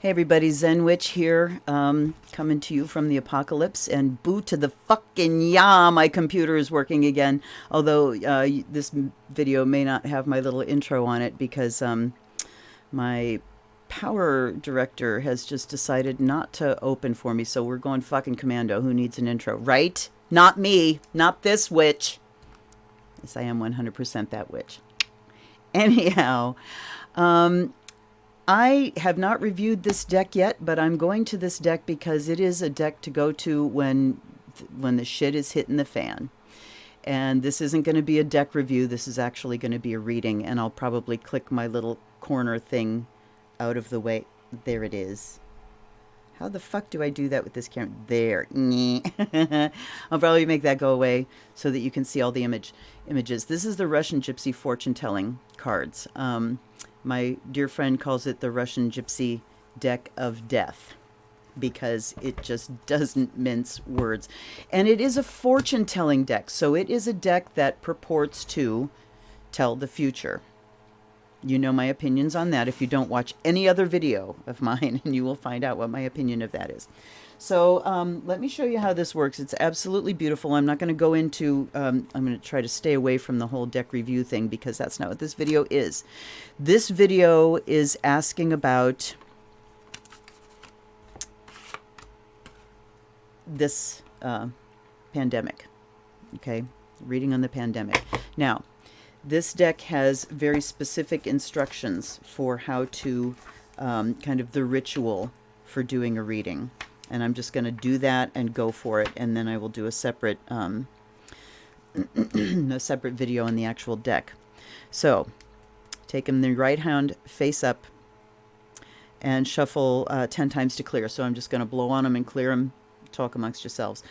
Hey everybody, Zen Witch here, coming to you from the apocalypse, and boo to the fucking ya, my computer is working again. Although this video may not have my little intro on it because my power director has just decided not to open for me, so we're going fucking commando. Who needs an intro, right? Not me, not this witch. Yes, I am 100% that witch. Anyhow, um, I have not reviewed this deck yet, but I'm going to this deck because it is a deck to go to when the shit is hitting the fan. And this isn't going to be a deck review. This is actually going to be a reading, and I'll probably click my little corner thing out of the way. There it is. How the fuck do I do that with this camera? There. I'll probably make that go away so that you can see all the images. This is the Russian Gypsy fortune telling cards. My dear friend calls it the Russian Gypsy deck of death because it just doesn't mince words. And it is a fortune telling deck, so it is a deck that purports to tell the future. You know my opinions on that if you don't watch any other video of mine, and you will find out what my opinion of that is. So let me show you how this works. It's absolutely beautiful. I'm not going to go into, I'm going to try to stay away from the whole deck review thing because that's not what this video is. This video is asking about this pandemic, okay? Reading on the pandemic. Now, this deck has very specific instructions for how to, kind of the ritual for doing a reading. And I'm just going to do that and go for it. And then I will do a separate, a separate video on the actual deck. So take them the right hand face up and shuffle 10 times to clear. So I'm just going to blow on them and clear them. Talk amongst yourselves.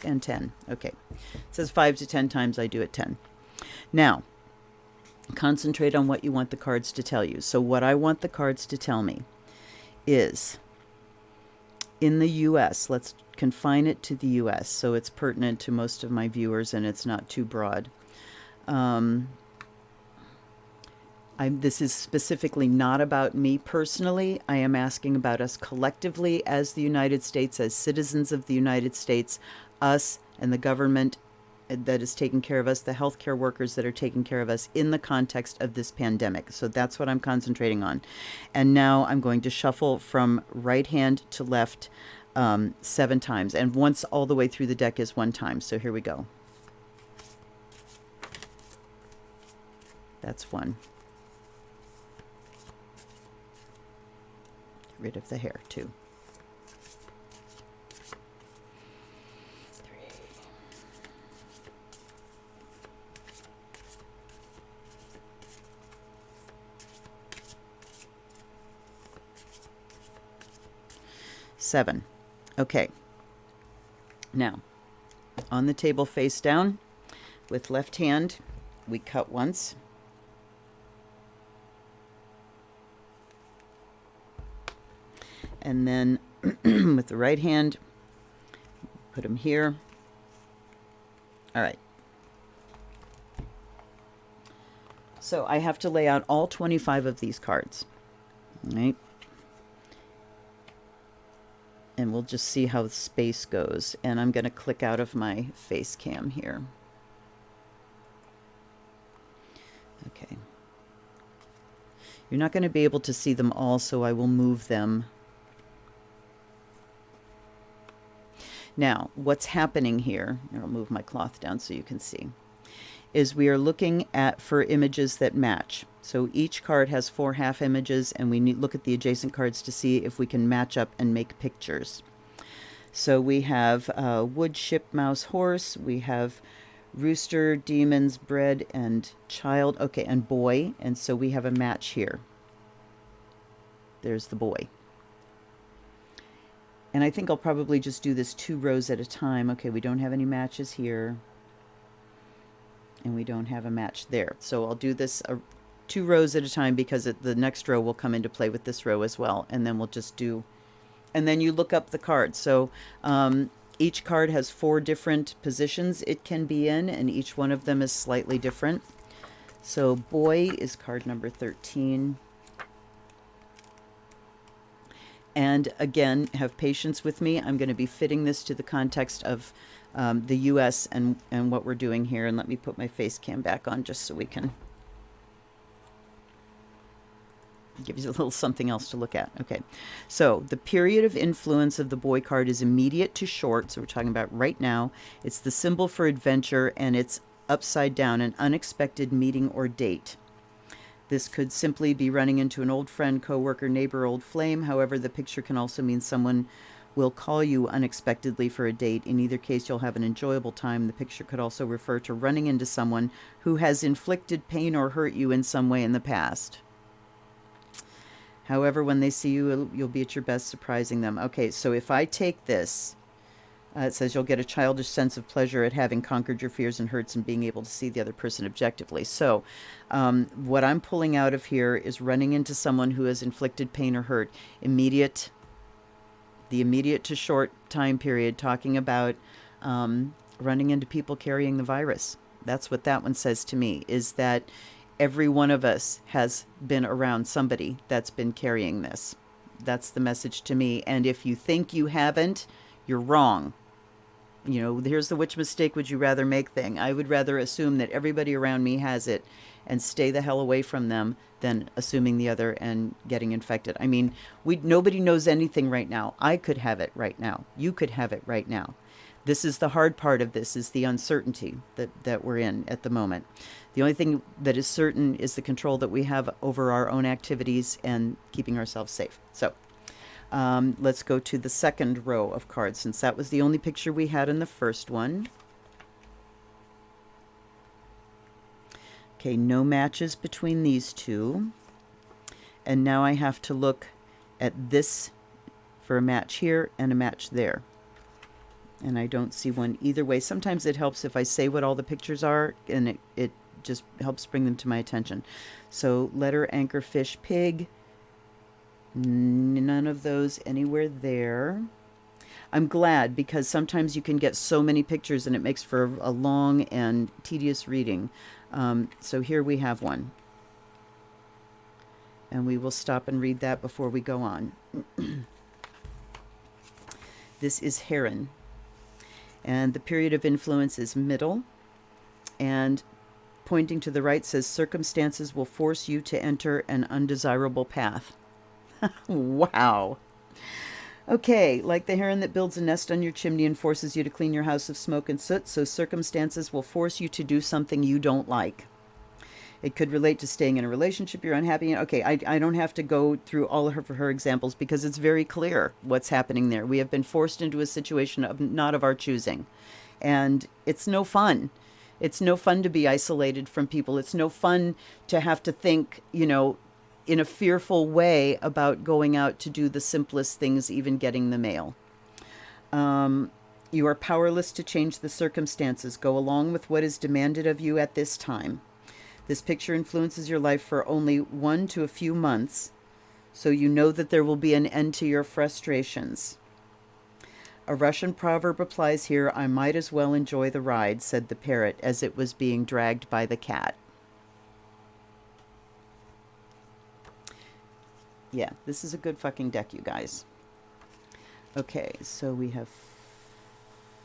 And 10. Okay. It says 5 to 10 times. I do it 10. Now, concentrate on what you want the cards to tell you. So what I want the cards to tell me is, in the U.S., let's confine it to the U.S. so it's pertinent to most of my viewers and it's not too broad. This is specifically not about me personally. I am asking about us collectively as the United States, as citizens of the United States, us and the government that is taking care of us, the healthcare workers that are taking care of us in the context of this pandemic. So that's what I'm concentrating on. And now I'm going to shuffle from right hand to left 7 times. And once all the way through the deck is 1 time. So here we go. That's 1. Get rid of the hair, 2. 7. Okay. Now, on the table face down, with left hand, we cut once. And then with the right hand, put them here. All right. So I have to lay out all 25 of these cards. All right. And we'll just see how the space goes. And I'm going to click out of my face cam here. Okay. You're not going to be able to see them all, so I will move them. Now, what's happening here, I'll move my cloth down so you can see, is we are looking for images that match. So each card has 4 half images, and we look at the adjacent cards to see if we can match up and make pictures. So we have wood, ship, mouse, horse. We have rooster, demons, bread, and child. Okay, and boy. And so we have a match here. There's the boy. And I think I'll probably just do this 2 rows at a time. Okay, we don't have any matches here. And we don't have a match there. So I'll do this 2 rows at a time, because the next row will come into play with this row as well. And then we'll just do, and then you look up the card. So each card has 4 different positions it can be in, and each one of them is slightly different. So boy is card number 13. And again, have patience with me. I'm going to be fitting this to the context of the U.S. and what we're doing here. And let me put my face cam back on just so we can give you a little something else to look at. Okay, so the period of influence of the boy card is immediate to short. So we're talking about right now. It's the symbol for adventure, and it's upside down, an unexpected meeting or date. This could simply be running into an old friend, coworker, neighbor, old flame. However, the picture can also mean someone will call you unexpectedly for a date. In either case, you'll have an enjoyable time. The picture could also refer to running into someone who has inflicted pain or hurt you in some way in the past. However, when they see you, you'll be at your best surprising them. Okay, so if I take this, it says you'll get a childish sense of pleasure at having conquered your fears and hurts and being able to see the other person objectively. So what I'm pulling out of here is running into someone who has inflicted pain or hurt. The immediate to short time period, talking about running into people carrying the virus. That's what that one says to me, is that every one of us has been around somebody that's been carrying this. That's the message to me. And if you think you haven't, you're wrong. You know, here's the which mistake would you rather make thing. I would rather assume that everybody around me has it and stay the hell away from them than assuming the other and getting infected. I mean, nobody knows anything right now. I could have it right now. You could have it right now. This is the hard part of this, is the uncertainty that we're in at the moment. The only thing that is certain is the control that we have over our own activities and keeping ourselves safe. So let's go to the second row of cards, since that was the only picture we had in the first one. Okay, no matches between these two. And now I have to look at this for a match here and a match there. And I don't see one either way. Sometimes it helps if I say what all the pictures are, and it just helps bring them to my attention. So letter, anchor, fish, pig. None of those anywhere there. I'm glad, because sometimes you can get so many pictures and it makes for a long and tedious reading. So here we have one. And we will stop and read that before we go on. This is heron. And the period of influence is middle. And pointing to the right says circumstances will force you to enter an undesirable path. Wow. Okay, like the heron that builds a nest on your chimney and forces you to clean your house of smoke and soot, so circumstances will force you to do something you don't like. It could relate to staying in a relationship you're unhappy in. Okay, I don't have to go through all of her examples, because it's very clear what's happening there. We have been forced into a situation of not of our choosing. And it's no fun. It's no fun to be isolated from people. It's no fun to have to think, you know, in a fearful way about going out to do the simplest things, even getting the mail. You are powerless to change the circumstances. Go along with what is demanded of you at this time. This picture influences your life for only 1 to a few months, so you know that there will be an end to your frustrations. A Russian proverb applies here: I might as well enjoy the ride, said the parrot as it was being dragged by the cat. Yeah, this is a good fucking deck, you guys. Okay, so we have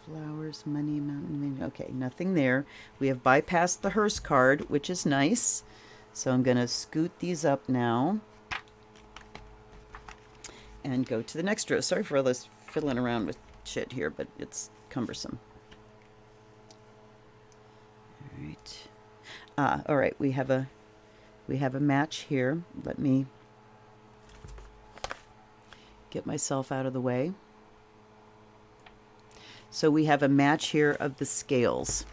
flowers, money, mountain. Okay, nothing there. We have bypassed the hearse card, which is nice. So I'm going to scoot these up now and go to the next row. Sorry for all this fiddling around with shit here, but it's cumbersome. All right. All right. We have a match here. Let me get myself out of the way. So we have a match here of the scales.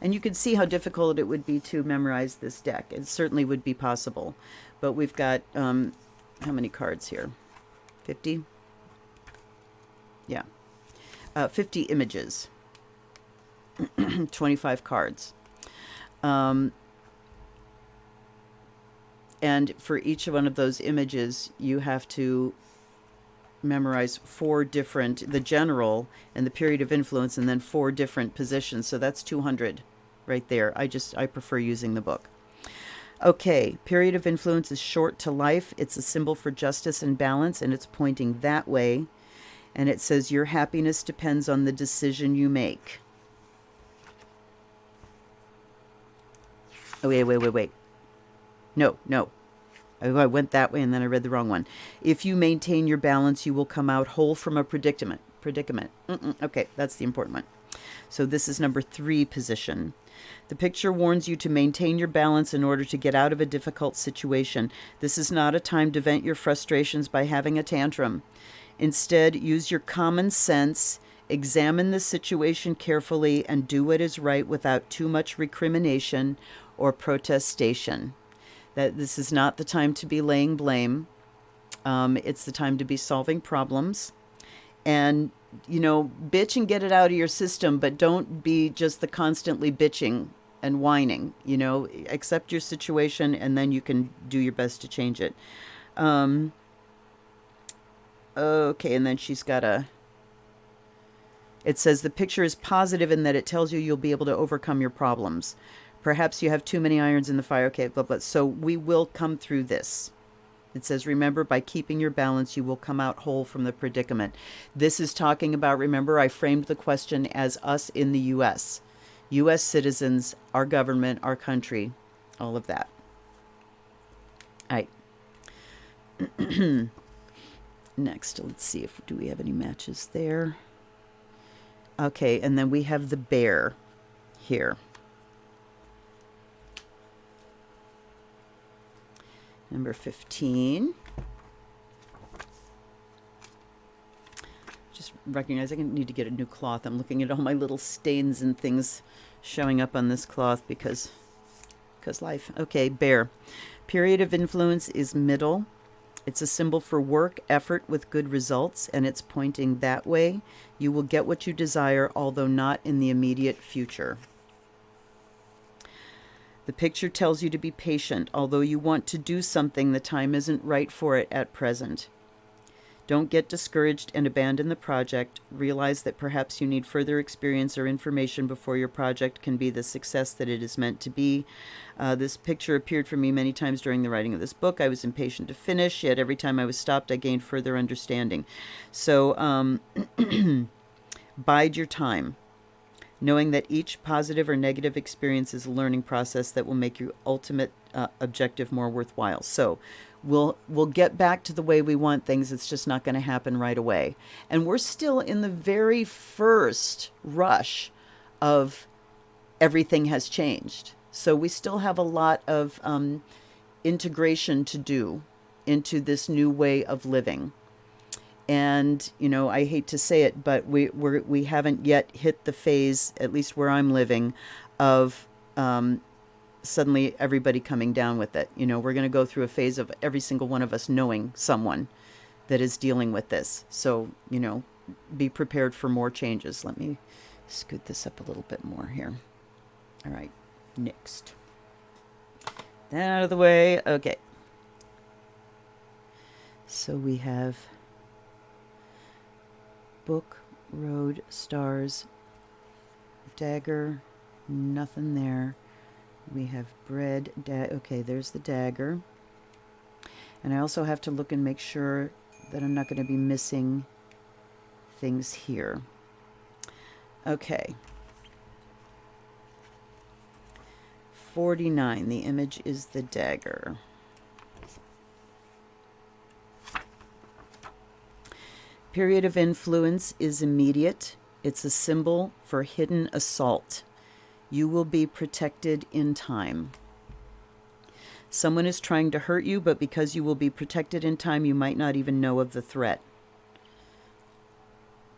And you can see how difficult it would be to memorize this deck. It certainly would be possible. But we've got, how many cards here? 50? Yeah. 50 images. 25 cards. Um, and for each one of those images, you have to memorize the general and the period of influence, and then 4 different positions. So that's 200 right there. I prefer using the book. Okay, period of influence is short to life. It's a symbol for justice and balance, and it's pointing that way. And it says your happiness depends on the decision you make. Oh, wait. No. I went that way and then I read the wrong one. If you maintain your balance, you will come out whole from a predicament. Okay, that's the important one. So this is number 3 position. The picture warns you to maintain your balance in order to get out of a difficult situation. This is not a time to vent your frustrations by having a tantrum. Instead, use your common sense, examine the situation carefully, and do what is right without too much recrimination or protestation. That this is not the time to be laying blame. It's the time to be solving problems. And, bitch and get it out of your system, but don't be just the constantly bitching and whining. Accept your situation, and then you can do your best to change it. Okay, and then she's got it says the picture is positive in that it tells you you'll be able to overcome your problems. Perhaps you have too many irons in the fire. Okay, blah, blah. So we will come through this. It says, remember, by keeping your balance, you will come out whole from the predicament. This is talking about, remember, I framed the question as us in the U.S. U.S. citizens, our government, our country, all of that. All right. Next, let's see do we have any matches there. Okay, and then we have the bear here. Number 15. Just recognize I need to get a new cloth. I'm looking at all my little stains and things showing up on this cloth because life. Okay, bear. Period of influence is middle. It's a symbol for work, effort with good results, and it's pointing that way. You will get what you desire, although not in the immediate future. The picture tells you to be patient. Although you want to do something, the time isn't right for it at present. Don't get discouraged and abandon the project. Realize that perhaps you need further experience or information before your project can be the success that it is meant to be. This picture appeared for me many times during the writing of this book. I was impatient to finish, yet every time I was stopped, I gained further understanding. So, bide your time, knowing that each positive or negative experience is a learning process that will make your ultimate objective more worthwhile. So we'll get back to the way we want things. It's just not going to happen right away. And we're still in the very first rush of everything has changed. So we still have a lot of integration to do into this new way of living. And, I hate to say it, but we haven't yet hit the phase, at least where I'm living, of suddenly everybody coming down with it. We're going to go through a phase of every single one of us knowing someone that is dealing with this. So, be prepared for more changes. Let me scoot this up a little bit more here. All right, next. That out of the way. Okay. So we have book, road, stars, dagger, nothing there. We have bread, okay, there's the dagger. And I also have to look and make sure that I'm not going to be missing things here. Okay. 49, the image is the dagger. Period of influence is immediate. It's a symbol for hidden assault. You will be protected in time. Someone is trying to hurt you, but because you will be protected in time, you might not even know of the threat.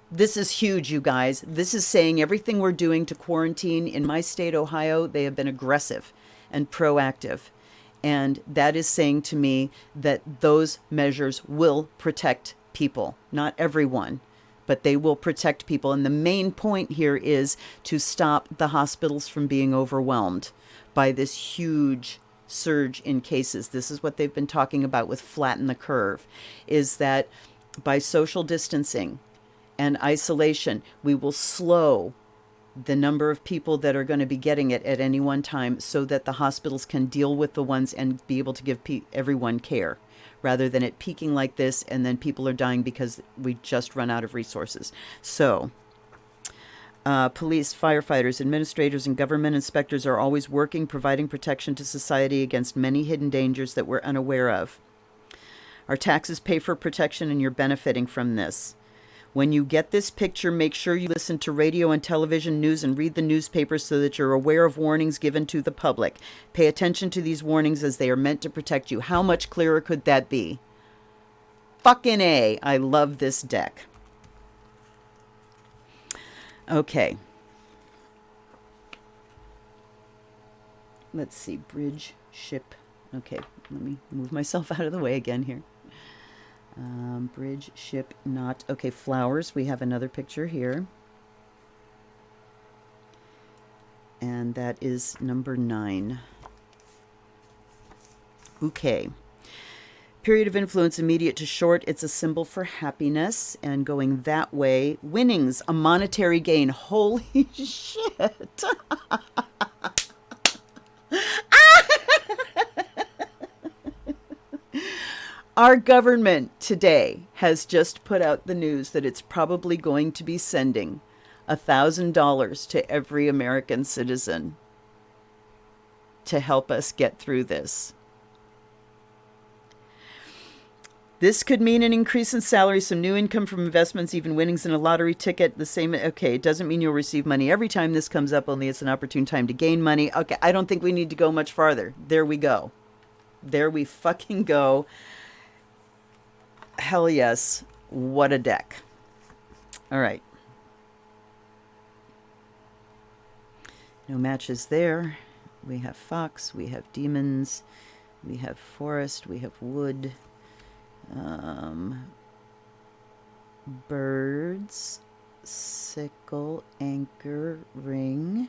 This is huge, you guys. This is saying everything we're doing to quarantine in my state, Ohio, they have been aggressive and proactive. And that is saying to me that those measures will protect people. Not everyone, but they will protect people. And the main point here is to stop the hospitals from being overwhelmed by this huge surge in cases. This is what they've been talking about with flatten the curve, is that by social distancing and isolation, we will slow the number of people that are going to be getting it at any one time so that the hospitals can deal with the ones and be able to give everyone care, rather than it peaking like this and then people are dying because we just run out of resources. So police, firefighters, administrators, and government inspectors are always working, providing protection to society against many hidden dangers that we're unaware of. Our taxes pay for protection, and you're benefiting from this. When you get this picture, make sure you listen to radio and television news and read the newspapers so that you're aware of warnings given to the public. Pay attention to these warnings as they are meant to protect you. How much clearer could that be? Fucking A. I love this deck. Okay. Let's see. Bridge, ship. Okay, let me move myself out of the way again here. Bridge, ship, knot. Okay, flowers. We have another picture here. And that is number 9. Okay. Period of influence, immediate to short. It's a symbol for happiness and going that way. Winnings, a monetary gain. Holy shit. Our government today has just put out the news that it's probably going to be sending $1,000 to every American citizen to help us get through this. This could mean an increase in salary, some new income from investments, even winnings in a lottery ticket. The same, okay, it doesn't mean you'll receive money every time this comes up, only it's an opportune time to gain money. Okay, I don't think we need to go much farther. There we go. There we fucking go. Hell yes. What a deck. All right. No matches there. We have fox. We have demons. We have forest. We have wood. Birds. Sickle. Anchor. Ring.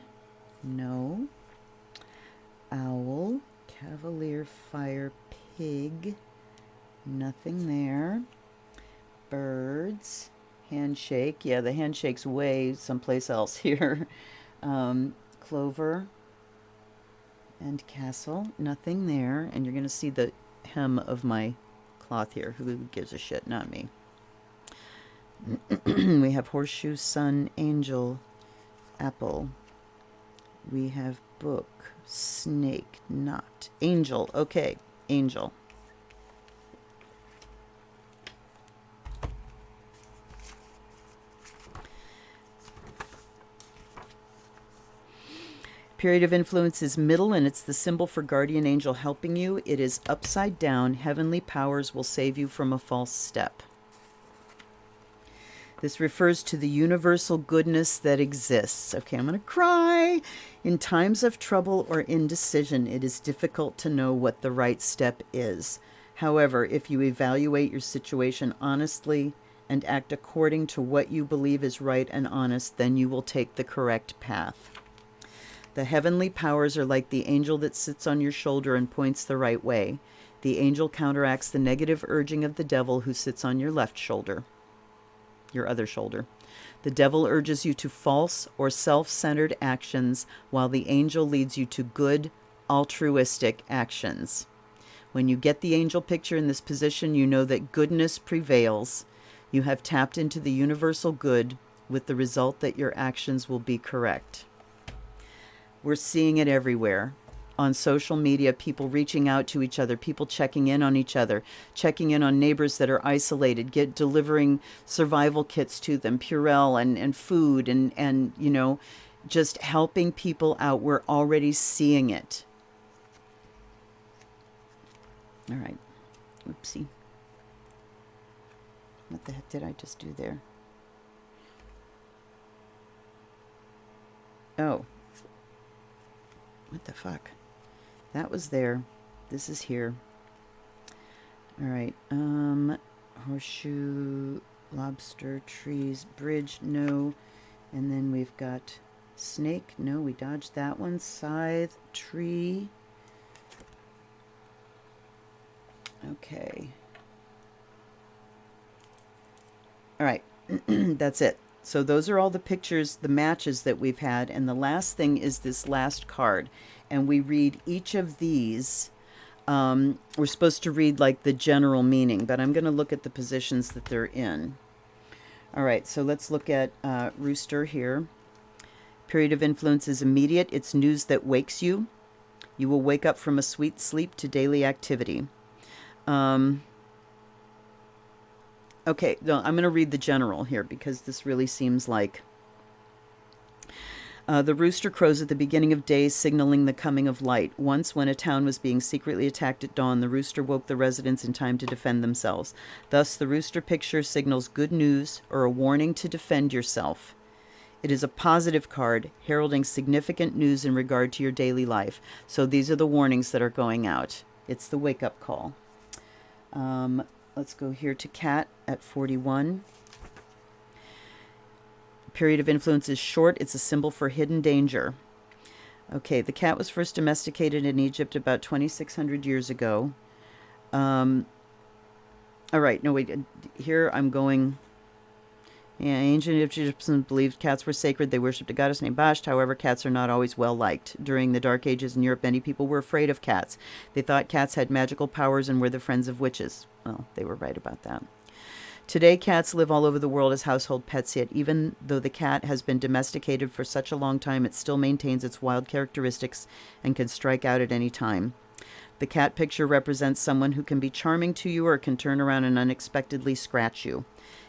No. Owl. Cavalier. Fire. Pig. Nothing there. Birds. Handshake. Yeah, the handshake's way someplace else here. Clover. And castle. Nothing there. And you're going to see the hem of my cloth here. Who gives a shit? Not me. We have horseshoe, sun, angel, apple. We have book, snake, knot, angel. Okay, angel. Period of influence is middle, and it's the symbol for guardian angel helping you. It is upside down. Heavenly powers will save you from a false step. This refers to the universal goodness that exists. Okay, I'm going to cry. In times of trouble or indecision, it is difficult to know what the right step is. However, if you evaluate your situation honestly and act according to what you believe is right and honest, then you will take the correct path. The heavenly powers are like the angel that sits on your shoulder and points the right way. The angel counteracts the negative urging of the devil who sits on your left shoulder, your other shoulder. The devil urges you to false or self-centered actions, while the angel leads you to good, altruistic actions. When you get the angel picture in this position, you know that goodness prevails. You have tapped into the universal good, with the result that your actions will be correct. We're seeing it everywhere. On social media, people reaching out to each other, people checking in on each other, checking in on neighbors that are isolated, delivering survival kits to them, Purell and food, and you know, just helping people out. We're already seeing it. All right. Oopsie. What the heck did I just do there? Oh. What the fuck? That was there. This is here. All right. Horseshoe. Lobster, trees, bridge, no. And then we've got snake, no, we dodged that one. Scythe, tree. Okay. All right. That's it. So those are all the pictures, the matches that we've had. And the last thing is this last card. And we read each of these. We're supposed to read like the general meaning, but I'm going to look at the positions that they're in. All right, so let's look at Rooster here. Period of influence is immediate. It's news that wakes you. You will wake up from a sweet sleep to daily activity. Okay, no, I'm going to read the general here because this really seems like the rooster crows at the beginning of day, signaling the coming of light. Once, when a town was being secretly attacked at dawn, the rooster woke the residents in time to defend themselves. Thus, the rooster picture signals good news or a warning to defend yourself. It is a positive card, heralding significant news in regard to your daily life. So these are the warnings that are going out. It's the wake-up call. Let's go here to cat at 41. Period of influence is short. It's a symbol for hidden danger. Okay, the cat was first domesticated in Egypt about 2,600 years ago. All right, no, wait. Here I'm going... Yeah, ancient Egyptians believed cats were sacred. They worshipped a goddess named Basht. However, cats are not always well liked. During the Dark Ages in Europe, many people were afraid of cats. They thought cats had magical powers and were the friends of witches. Well, they were right about that. Today, cats live all over the world as household pets, yet even though the cat has been domesticated for such a long time, it still maintains its wild characteristics and can strike out at any time. The cat picture represents someone who can be charming to you or can turn around and unexpectedly scratch you.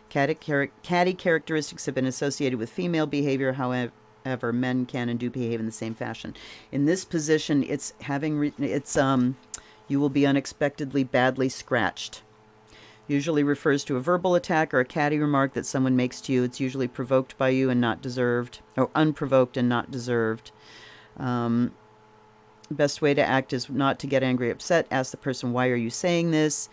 Catty characteristics have been associated with female behavior, however, men can and do behave in the same fashion. In this position, it's you will be unexpectedly badly scratched. Usually refers to a verbal attack or a catty remark that someone makes to you. It's usually provoked by you and not deserved, or unprovoked and not deserved. Best way to act is not to get angry, upset. Ask the person, why are you saying this?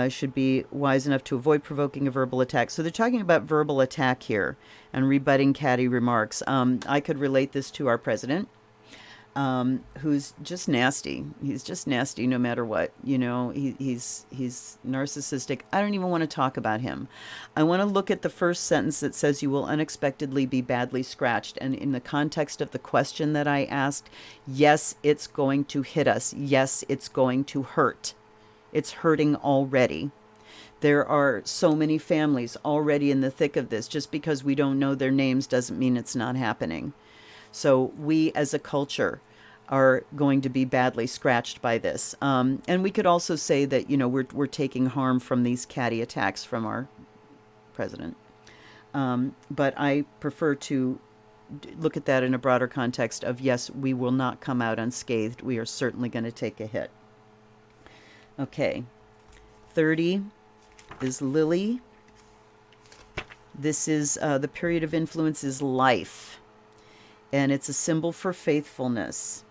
Should be wise enough to avoid provoking a verbal attack. So they're talking about verbal attack here and rebutting catty remarks. I could relate this to our president, who's just nasty. He's just nasty no matter what. You know, he's narcissistic. I don't even want to talk about him. I want to look at the first sentence that says you will unexpectedly be badly scratched. And in the context of the question that I asked, yes, it's going to hit us. Yes, it's going to hurt. It's hurting already. There are so many families already in the thick of this. Just because we don't know their names doesn't mean it's not happening. So we as a culture are going to be badly scratched by this. And we could also say that, you know, we're taking harm from these catty attacks from our president. But I prefer to look at that in a broader context of, yes, we will not come out unscathed. We are certainly going to take a hit. Okay, 30 is Lily. This is the period of influence is life, and it's a symbol for faithfulness.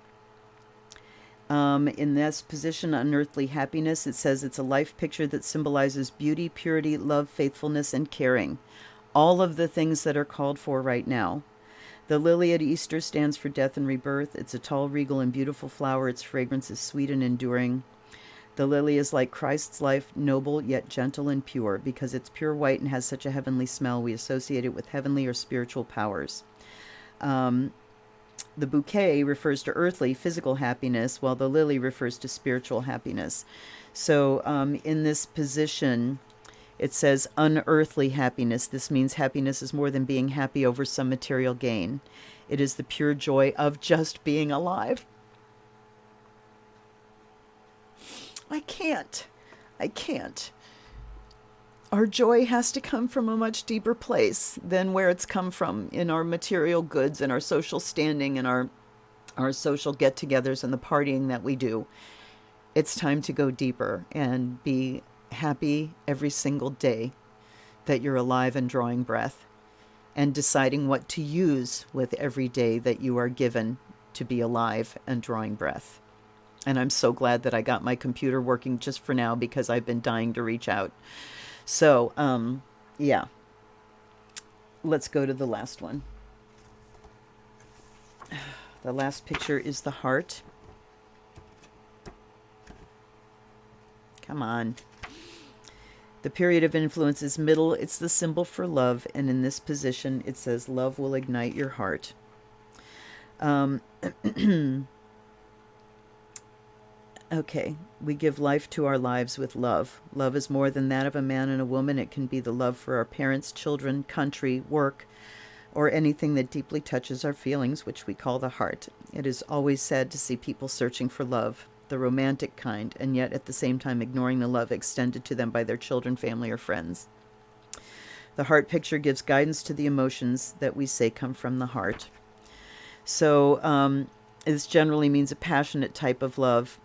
In this position, unearthly happiness, it says it's a life picture that symbolizes beauty, purity, love, faithfulness, and caring. All of the things that are called for right now. The lily at Easter stands for death and rebirth. It's a tall, regal, and beautiful flower. Its fragrance is sweet and enduring. The lily is like Christ's life, noble yet gentle and pure. Because it's pure white and has such a heavenly smell, we associate it with heavenly or spiritual powers. The bouquet refers to earthly, physical happiness, while the lily refers to spiritual happiness. So in this position, it says unearthly happiness. This means happiness is more than being happy over some material gain. It is the pure joy of just being alive. I can't. Our joy has to come from a much deeper place than where it's come from in our material goods and our social standing and our social get-togethers and the partying that we do. It's time to go deeper and be happy every single day that you're alive and drawing breath, and deciding what to use with every day that you are given to be alive and drawing breath. And I'm so glad that I got my computer working just for now, because I've been dying to reach out. So Yeah. Let's go to the last one. The last picture is the heart. Come on. The period of influence is middle. It's the symbol for love. And in this position, it says, love will ignite your heart. Okay, we give life to our lives with love. Love is more than that of a man and a woman. It can be the love for our parents, children, country, work, or anything that deeply touches our feelings, which we call the heart. It is always sad to see people searching for love, the romantic kind, and yet at the same time ignoring the love extended to them by their children, family, or friends. The heart picture gives guidance to the emotions that we say come from the heart. So this generally means a passionate type of love.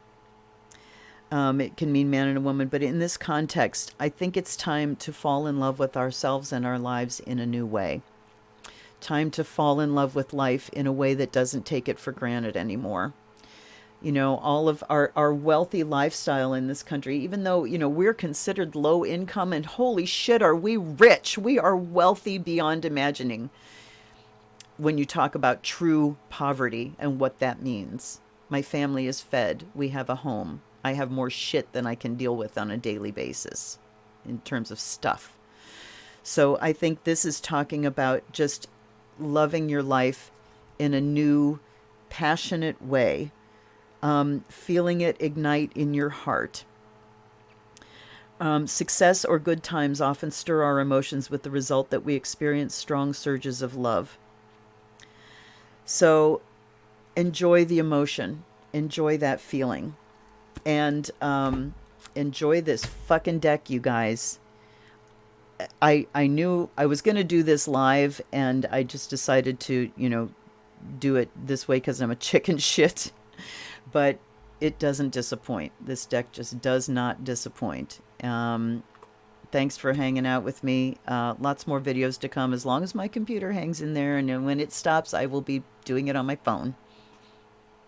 It can mean man and a woman, but in this context, I think it's time to fall in love with ourselves and our lives in a new way. Time to fall in love with life in a way that doesn't take it for granted anymore. You know, all of our wealthy lifestyle in this country, even though, you know, we're considered low income, and holy shit, are we rich? We are wealthy beyond imagining when you talk about true poverty and what that means. My family is fed. We have a home. I have more shit than I can deal with on a daily basis in terms of stuff. So I think this is talking about just loving your life in a new, passionate way, feeling it ignite in your heart. Success or good times often stir our emotions with the result that we experience strong surges of love. So enjoy the emotion, enjoy that feeling, and enjoy this fucking deck, you guys. I knew I was going to do this live, and I just decided to, you know, do it this way because I'm a chicken shit. But it doesn't disappoint. This deck just does not disappoint. Thanks for hanging out with me. Lots more videos to come as long as my computer hangs in there. And then when it stops, I will be doing it on my phone.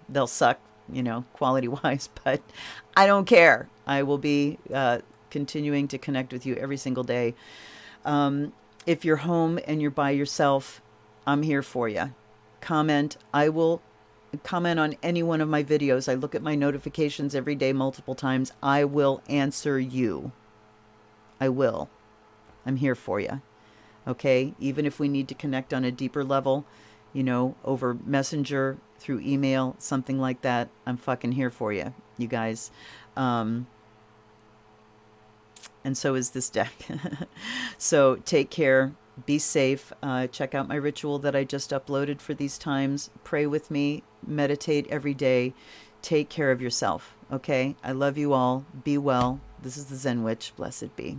They'll suck, you know, quality-wise, but I don't care. I will be continuing to connect with you every single day. If you're home and you're by yourself, I'm here for you. Comment. I will comment on any one of my videos. I look at my notifications every day, multiple times. I will answer you. I will. I'm here for you. Okay? Even if we need to connect on a deeper level, you know, over Messenger, through email, something like that, I'm fucking here for you, you guys. And so is this deck. So take care. Be safe. Check out my ritual that I just uploaded for these times. Pray with me. Meditate every day. Take care of yourself. Okay? I love you all. Be well. This is the Zen Witch. Blessed be.